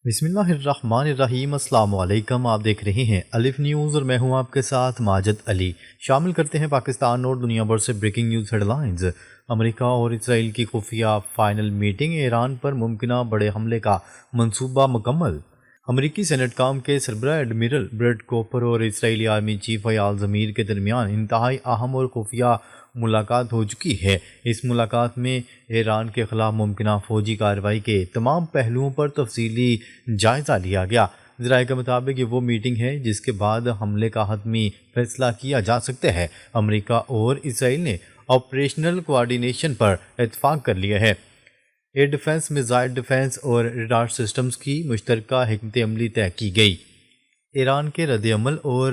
بسم اللہ الرحمن الرحیم۔ السلام علیکم، آپ دیکھ رہے ہیں الف نیوز اور میں ہوں آپ کے ساتھ ماجد علی۔ شامل کرتے ہیں پاکستان اور دنیا بھر سے بریکنگ نیوز ہیڈ لائنز۔ امریکہ اور اسرائیل کی خفیہ فائنل میٹنگ، ایران پر ممکنہ بڑے حملے کا منصوبہ مکمل۔ امریکی سینٹ کام کے سربراہ ایڈمرل بریٹ کوپر اور اسرائیلی آرمی چیف ایال زمیر کے درمیان انتہائی اہم اور خفیہ ملاقات ہو چکی ہے۔ اس ملاقات میں ایران کے خلاف ممکنہ فوجی کارروائی کے تمام پہلوؤں پر تفصیلی جائزہ لیا گیا۔ ذرائع کے مطابق یہ وہ میٹنگ ہے جس کے بعد حملے کا حتمی فیصلہ کیا جا سکتا ہے۔ امریکہ اور اسرائیل نے آپریشنل کوارڈینیشن پر اتفاق کر لیا ہے۔ ایئر ڈیفنس، میزائل ڈیفنس اور ریڈار سسٹمز کی مشترکہ حکمت عملی طے کی گئی۔ ایران کے رد عمل اور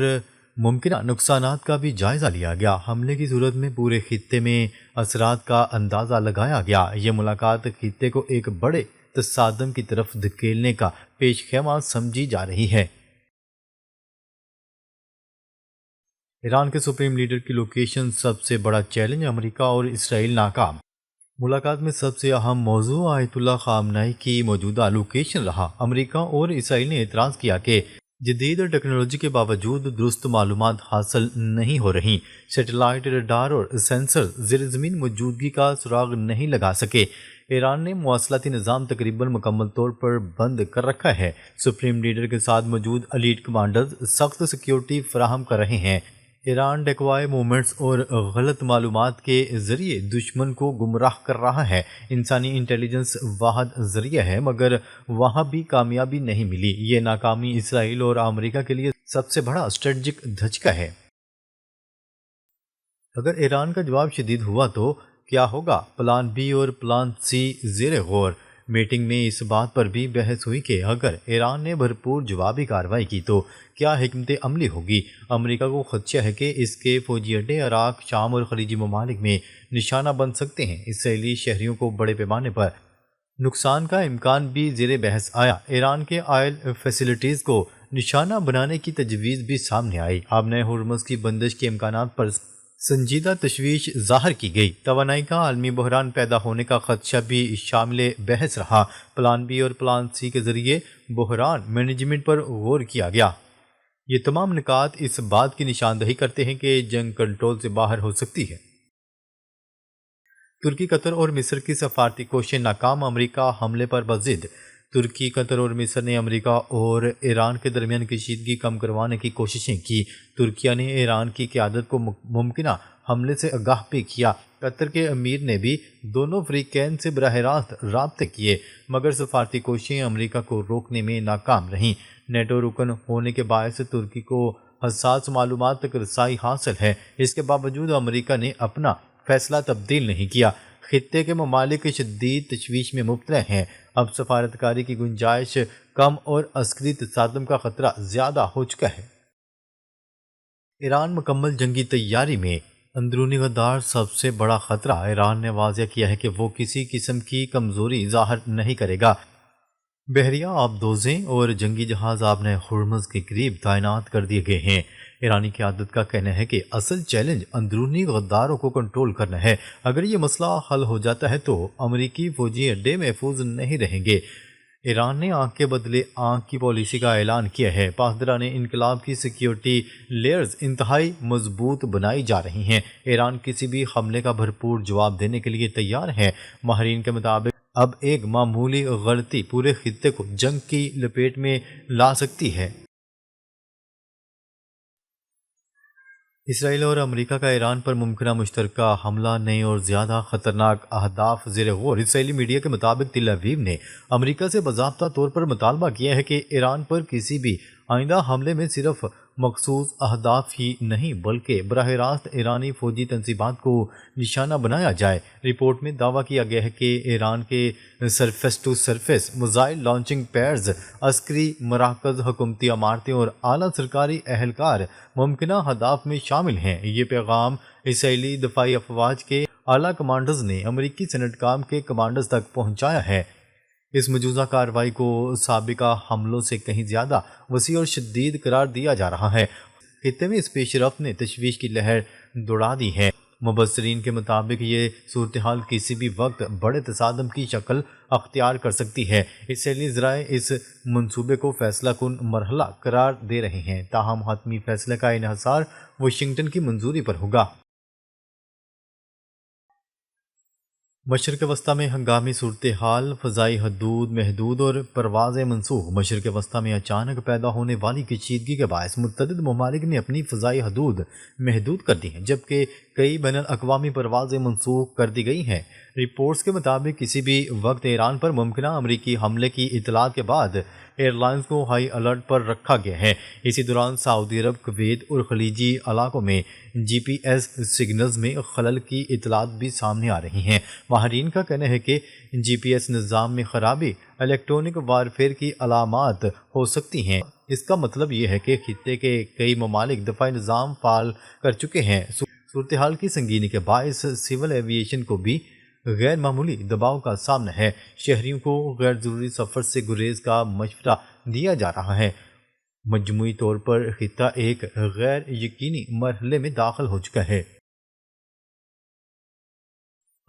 ممکنہ نقصانات کا بھی جائزہ لیا گیا۔ حملے کی صورت میں پورے خطے میں اثرات کا اندازہ لگایا گیا۔ یہ ملاقات خطے کو ایک بڑے تصادم کی طرف دھکیلنے کا پیش خیمہ سمجھی جا رہی ہے۔ ایران کے سپریم لیڈر کی لوکیشن، سب سے بڑا چیلنج، امریکہ اور اسرائیل ناکام۔ ملاقات میں سب سے اہم موضوع آیت اللہ خامنہئی کی موجودہ لوکیشن رہا۔ امریکہ اور اسرائیل نے اعتراض کیا کہ جدید ٹیکنالوجی کے باوجود درست معلومات حاصل نہیں ہو رہی۔ سیٹلائٹ، ریڈار اور سینسر زیر زمین موجودگی کا سراغ نہیں لگا سکے۔ ایران نے مواصلاتی نظام تقریباً مکمل طور پر بند کر رکھا ہے۔ سپریم لیڈر کے ساتھ موجود ایلیٹ کمانڈرز سخت سیکیورٹی فراہم کر رہے ہیں۔ ایران ڈیکوائے موومنٹس اور غلط معلومات کے ذریعے دشمن کو گمراہ کر رہا ہے۔ انسانی انٹیلیجنس واحد ذریعہ ہے، مگر وہاں بھی کامیابی نہیں ملی۔ یہ ناکامی اسرائیل اور امریکہ کے لیے سب سے بڑا اسٹریٹجک دھچکا ہے۔ اگر ایران کا جواب شدید ہوا تو کیا ہوگا؟ پلان بی اور پلان سی زیر غور۔ میٹنگ میں اس بات پر بھی بحث ہوئی کہ اگر ایران نے بھرپور جوابی کارروائی کی تو کیا حکمت عملی ہوگی۔ امریکہ کو خدشہ ہے کہ اس کے فوجی اڈے عراق، شام اور خلیجی ممالک میں نشانہ بن سکتے ہیں۔ اسرائیلی شہریوں کو بڑے پیمانے پر نقصان کا امکان بھی زیر بحث آیا۔ ایران کے آئل فیسلٹیز کو نشانہ بنانے کی تجویز بھی سامنے آئی۔ آبنۂ ہرمز کی بندش کے امکانات پر سنجیدہ تشویش ظاہر کی گئی۔ توانائی کا عالمی بحران پیدا ہونے کا خدشہ بھی شامل بحث رہا۔ پلان بی اور پلان سی کے ذریعے بحران مینجمنٹ پر غور کیا گیا۔ یہ تمام نکات اس بات کی نشاندہی کرتے ہیں کہ جنگ کنٹرول سے باہر ہو سکتی ہے۔ ترکی، قطر اور مصر کی سفارتی کوششیں ناکام، امریکہ حملے پر بضد۔ ترکی، قطر اور مصر نے امریکہ اور ایران کے درمیان کشیدگی کم کروانے کی کوششیں کی۔ ترکیہ نے ایران کی قیادت کو ممکنہ حملے سے آگاہ بھی کیا۔ قطر کے امیر نے بھی دونوں فریقین سے براہ راست رابطے کیے، مگر سفارتی کوششیں امریکہ کو روکنے میں ناکام رہیں۔ نیٹو رکن ہونے کے باعث ترکی کو حساس معلومات تک رسائی حاصل ہے۔ اس کے باوجود امریکہ نے اپنا فیصلہ تبدیل نہیں کیا۔ خطے کے ممالک شدید تشویش میں مبتلا ہیں۔ اب سفارتکاری کی گنجائش کم اور عسکری تصادم کا خطرہ زیادہ ہو چکا ہے۔ ایران مکمل جنگی تیاری میں، اندرونی غدار سب سے بڑا خطرہ۔ ایران نے واضح کیا ہے کہ وہ کسی قسم کی کمزوری ظاہر نہیں کرے گا۔ بحریہ آبدوزیں اور جنگی جہاز آبنۂ ہرمز کے قریب تعینات کر دیے گئے ہیں۔ ایرانی قیادت کا کہنا ہے کہ اصل چیلنج اندرونی غداروں کو کنٹرول کرنا ہے۔ اگر یہ مسئلہ حل ہو جاتا ہے تو امریکی فوجی اڈے محفوظ نہیں رہیں گے۔ ایران نے آنکھ کے بدلے آنکھ کی پالیسی کا اعلان کیا ہے۔ پاسداران انقلاب کی سیکیورٹی لیئرز انتہائی مضبوط بنائی جا رہی ہیں۔ ایران کسی بھی حملے کا بھرپور جواب دینے کے لیے تیار ہے۔ ماہرین کے مطابق اب ایک معمولی غلطی پورے خطے کو جنگ کی لپیٹ میں لا سکتی ہے۔ اسرائیل اور امریکہ کا ایران پر ممکنہ مشترکہ حملہ، نئے اور زیادہ خطرناک اہداف زیر غور۔ اسرائیلی میڈیا کے مطابق تل ابیب نے امریکہ سے باضابطہ طور پر مطالبہ کیا ہے کہ ایران پر کسی بھی آئندہ حملے میں صرف مخصوص اہداف ہی نہیں بلکہ براہ راست ایرانی فوجی تنصیبات کو نشانہ بنایا جائے۔ رپورٹ میں دعویٰ کیا گیا ہے کہ ایران کے surface to surface missile launching pads, عسکری مراکز، حکومتی عمارتیں اور اعلیٰ سرکاری اہلکار ممکنہ اہداف میں شامل ہیں۔ یہ پیغام اسرائیلی دفاعی افواج کے اعلیٰ کمانڈرز نے امریکی سینٹ کام کے کمانڈرز تک پہنچایا ہے۔ اس مجوزہ کارروائی کو سابقہ حملوں سے کہیں زیادہ وسیع اور شدید قرار دیا جا رہا ہے۔ خطے میں اس پیش رفت نے تشویش کی لہر دوڑا دی ہے۔ مبصرین کے مطابق یہ صورتحال کسی بھی وقت بڑے تصادم کی شکل اختیار کر سکتی ہے۔ اسرائیلی ذرائع اس منصوبے کو فیصلہ کن مرحلہ قرار دے رہے ہیں، تاہم حتمی فیصلے کا انحصار واشنگٹن کی منظوری پر ہوگا۔ مشرق وسطیٰ میں ہنگامی صورتحال، فضائی حدود محدود اور پروازیں منسوخ۔ مشرق وسطیٰ میں اچانک پیدا ہونے والی کشیدگی کے باعث متعدد ممالک نے اپنی فضائی حدود محدود کر دی ہیں، جبکہ کئی بین الاقوامی پروازیں منسوخ کر دی گئی ہیں۔ رپورٹس کے مطابق کسی بھی وقت ایران پر ممکنہ امریکی حملے کی اطلاعات کے بعد ایئر لائنز کو ہائی الرٹ پر رکھا گیا ہے۔ اسی دوران سعودی عرب، کویت اور خلیجی علاقوں میں جی پی ایس سگنلز میں خلل کی اطلاعات بھی سامنے آ رہی ہیں۔ ماہرین کا کہنا ہے کہ جی پی ایس نظام میں خرابی الیکٹرونک وارفیئر کی علامات ہو سکتی ہیں۔ اس کا مطلب یہ ہے کہ خطے کے کئی ممالک دفاعی نظام فعال کر چکے ہیں۔ صورتحال کی سنگینی کے باعث سول ایویشن کو بھی غیر معمولی دباؤ کا سامنا ہے۔ شہریوں کو غیر ضروری سفر سے گریز کا مشورہ دیا جا رہا ہے۔ مجموعی طور پر خطہ ایک غیر یقینی مرحلے میں داخل ہو چکا ہے۔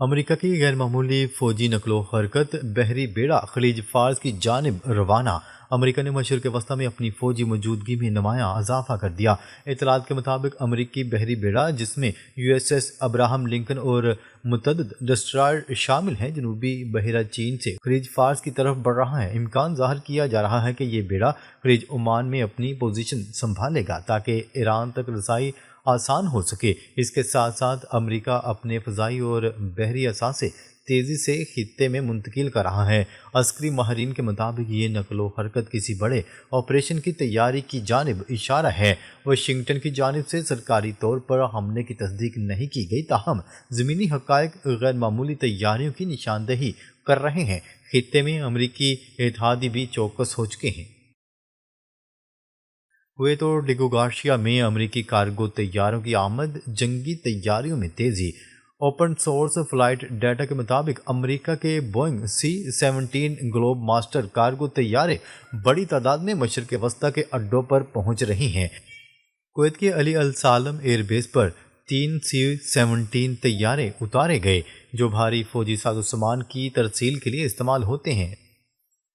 امریکہ کی غیر معمولی فوجی نقل و حرکت، بحری بیڑا خلیج فارس کی جانب روانہ۔ امریکہ نے مشرق وسطیٰ میں اپنی فوجی موجودگی میں نمایاں اضافہ کر دیا۔ اطلاعات کے مطابق امریکی بحری بیڑا، جس میں U S S Abraham Lincoln اور متعدد ڈسٹرائر شامل ہیں، جنوبی بحیرہ چین سے خلیج فارس کی طرف بڑھ رہا ہے۔ امکان ظاہر کیا جا رہا ہے کہ یہ بیڑا خلیج عمان میں اپنی پوزیشن سنبھالے گا تاکہ ایران تک رسائی آسان ہو سکے۔ اس کے ساتھ ساتھ امریکہ اپنے فضائی اور بحری اثاثے تیزی سے خطے میں منتقل کر رہا ہے۔ عسکری ماہرین کے مطابق یہ نقل و حرکت کسی بڑے آپریشن کی تیاری کی جانب اشارہ ہے۔ واشنگٹن کی جانب سے سرکاری طور پر حملے کی تصدیق نہیں کی گئی، تاہم زمینی حقائق غیر معمولی تیاریوں کی نشاندہی کر رہے ہیں۔ خطے میں امریکی اتحادی بھی چوکس ہو چکے ہیں۔ کویت اور ڈیگو گارشیا میں امریکی کارگو طیاروں کی آمد، جنگی تیاریوں میں تیزی۔ اوپن سورس فلائٹ ڈیٹا کے مطابق امریکہ کے Boeing C-17 Globe master cargo طیارے بڑی تعداد میں مشرق وسطیٰ کے اڈوں پر پہنچ رہی ہیں۔ کویت کے علی السالم ایئر بیس پر 3 C-17 طیارے اتارے گئے، جو بھاری فوجی سازوسامان کی ترسیل کے لیے استعمال ہوتے ہیں۔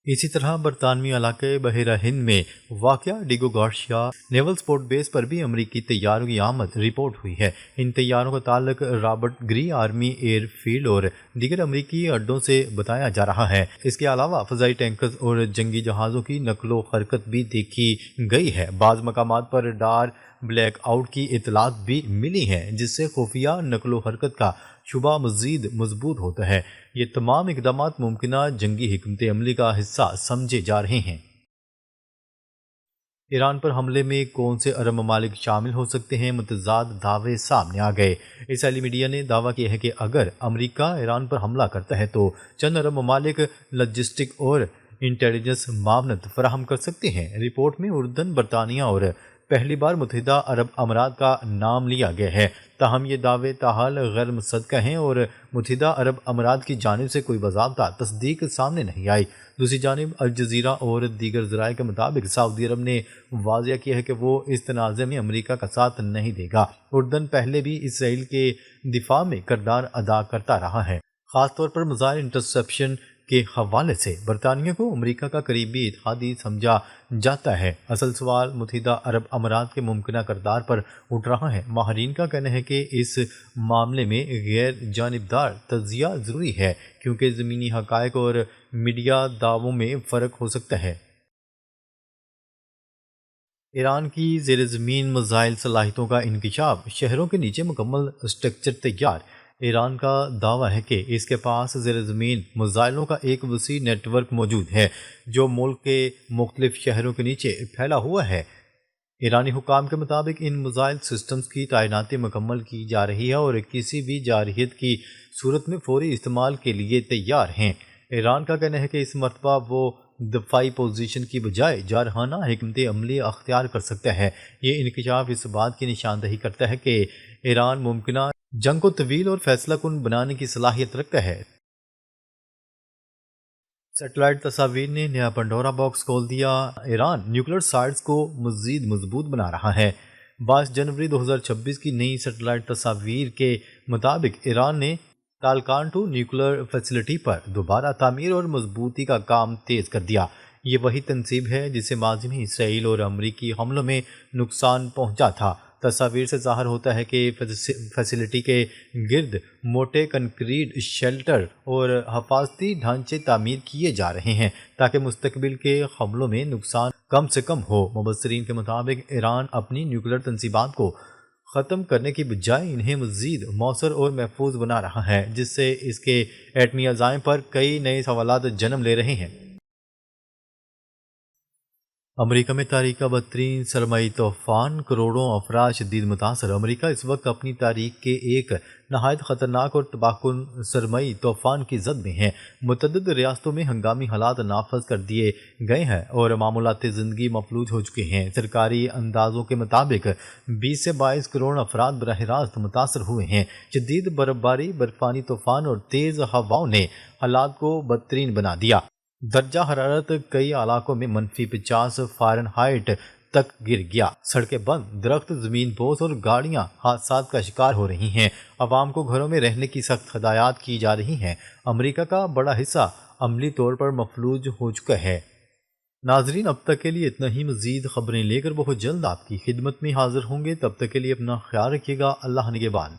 اسی طرح برطانوی علاقے بحیرہ ہند میں واقع ڈیگو گارشیا نیول سپورٹ بیس پر بھی امریکی طیاروں کی آمد رپورٹ ہوئی ہے۔ ان طیاروں کا تعلق رابرٹ گری آرمی ایئر فیلڈ اور دیگر امریکی اڈوں سے بتایا جا رہا ہے۔ اس کے علاوہ فضائی ٹینکرز اور جنگی جہازوں کی نقل و حرکت بھی دیکھی گئی ہے۔ بعض مقامات پر ریڈار بلیک آؤٹ کی اطلاعات بھی ملی ہیں، جس سے خفیہ نقل و حرکت کا شبہ مزید مضبوط ہوتا ہے۔ یہ تمام اقدامات ممکنہ جنگی حکمت عملی کا حصہ سمجھے جا رہے ہیں۔ ایران پر حملے میں کون سے عرب ممالک شامل ہو سکتے ہیں؟ متضاد دعوے سامنے آ گئے۔ اسرائیلی میڈیا نے دعویٰ کیا ہے کہ اگر امریکہ ایران پر حملہ کرتا ہے تو چند عرب ممالک لاجسٹک اور انٹیلیجنس معاونت فراہم کر سکتے ہیں۔ رپورٹ میں اردن، برطانیہ اور پہلی بار متحدہ عرب امارات کا نام لیا گیا ہے، تاہم یہ دعوے تاحال غیر مصدقہ ہیں اور متحدہ عرب امارات کی جانب سے کوئی باضابطہ تصدیق سامنے نہیں آئی۔ دوسری جانب الجزیرہ اور دیگر ذرائع کے مطابق سعودی عرب نے واضح کیا ہے کہ وہ اس تنازع میں امریکہ کا ساتھ نہیں دے گا۔ اردن پہلے بھی اسرائیل کے دفاع میں کردار ادا کرتا رہا ہے، خاص طور پر میزائل انٹرسیپشن کے حوالے سے۔ برطانیہ کو امریکہ کا قریبی اتحادی سمجھا جاتا ہے۔ اصل سوال متحدہ عرب امارات کے ممکنہ کردار پر اٹھ رہا ہے۔ ماہرین کا کہنا ہے کہ اس معاملے میں غیر جانبدار تجزیہ ضروری ہے، کیونکہ زمینی حقائق اور میڈیا دعووں میں فرق ہو سکتا ہے۔ ایران کی زیر زمین میزائل صلاحیتوں کا انکشاف، شہروں کے نیچے مکمل اسٹرکچر تیار۔ ایران کا دعویٰ ہے کہ اس کے پاس زیر زمین میزائلوں کا ایک وسیع نیٹ ورک موجود ہے، جو ملک کے مختلف شہروں کے نیچے پھیلا ہوا ہے۔ ایرانی حکام کے مطابق ان میزائل سسٹمز کی تعیناتی مکمل کی جا رہی ہے اور کسی بھی جارحیت کی صورت میں فوری استعمال کے لیے تیار ہیں۔ ایران کا کہنا ہے کہ اس مرتبہ وہ دفاعی پوزیشن کی بجائے جارحانہ حکمت عملی اختیار کر سکتا ہے۔ یہ انکشاف اس بات کی نشاندہی کرتا ہے کہ ایران ممکنہ جنگ کو طویل اور فیصلہ کن بنانے کی صلاحیت رکھتا ہے۔ سیٹلائٹ تصاویر نے نیا پنڈورا باکس کھول دیا، ایران نیوکلیر سائٹس کو مزید مضبوط بنا رہا ہے۔ 22 جنوری 2026 کی نئی سیٹلائٹ تصاویر کے مطابق ایران نے تالکانٹو نیوکلر فیسلٹی پر دوبارہ تعمیر اور مضبوطی کا کام تیز کر دیا۔ یہ وہی تنصیب ہے جسے ماضی میں اسرائیل اور امریکی حملوں میں نقصان پہنچا تھا۔ تصاویر سے ظاہر ہوتا ہے کہ فیسلٹی کے گرد موٹے کنکریٹ شیلٹر اور حفاظتی ڈھانچے تعمیر کیے جا رہے ہیں تاکہ مستقبل کے حملوں میں نقصان کم سے کم ہو۔ مبصرین کے مطابق ایران اپنی نیوکلر تنصیبات کو ختم کرنے کی بجائے انہیں مزید مؤثر اور محفوظ بنا رہا ہے، جس سے اس کے ایٹمی عزائم پر کئی نئے سوالات جنم لے رہے ہیں۔ امریکہ میں تاریخ کا بدترین سرمائی طوفان، کروڑوں افراد شدید متاثر۔ امریکہ اس وقت اپنی تاریخ کے ایک نہایت خطرناک اور تباہ کن سرمائی طوفان کی زد میں ہے۔ متعدد ریاستوں میں ہنگامی حالات نافذ کر دیے گئے ہیں اور معمولات زندگی مفلوج ہو چکے ہیں۔ سرکاری اندازوں کے مطابق 20 سے 22 کروڑ افراد براہ راست متاثر ہوئے ہیں۔ شدید برف باری، برفانی طوفان اور تیز ہواؤں نے حالات کو بدترین بنا دیا۔ درجہ حرارت کئی علاقوں میں -50 فارنہائٹ تک گر گیا۔ سڑکیں بند، درخت زمین بوس اور گاڑیاں حادثات کا شکار ہو رہی ہیں۔ عوام کو گھروں میں رہنے کی سخت ہدایات کی جا رہی ہیں۔ امریکہ کا بڑا حصہ عملی طور پر مفلوج ہو چکا ہے۔ ناظرین، اب تک کے لیے اتنا ہی۔ مزید خبریں لے کر بہت جلد آپ کی خدمت میں حاضر ہوں گے۔ تب تک کے لیے اپنا خیال رکھیے گا۔ اللہ نگہبان۔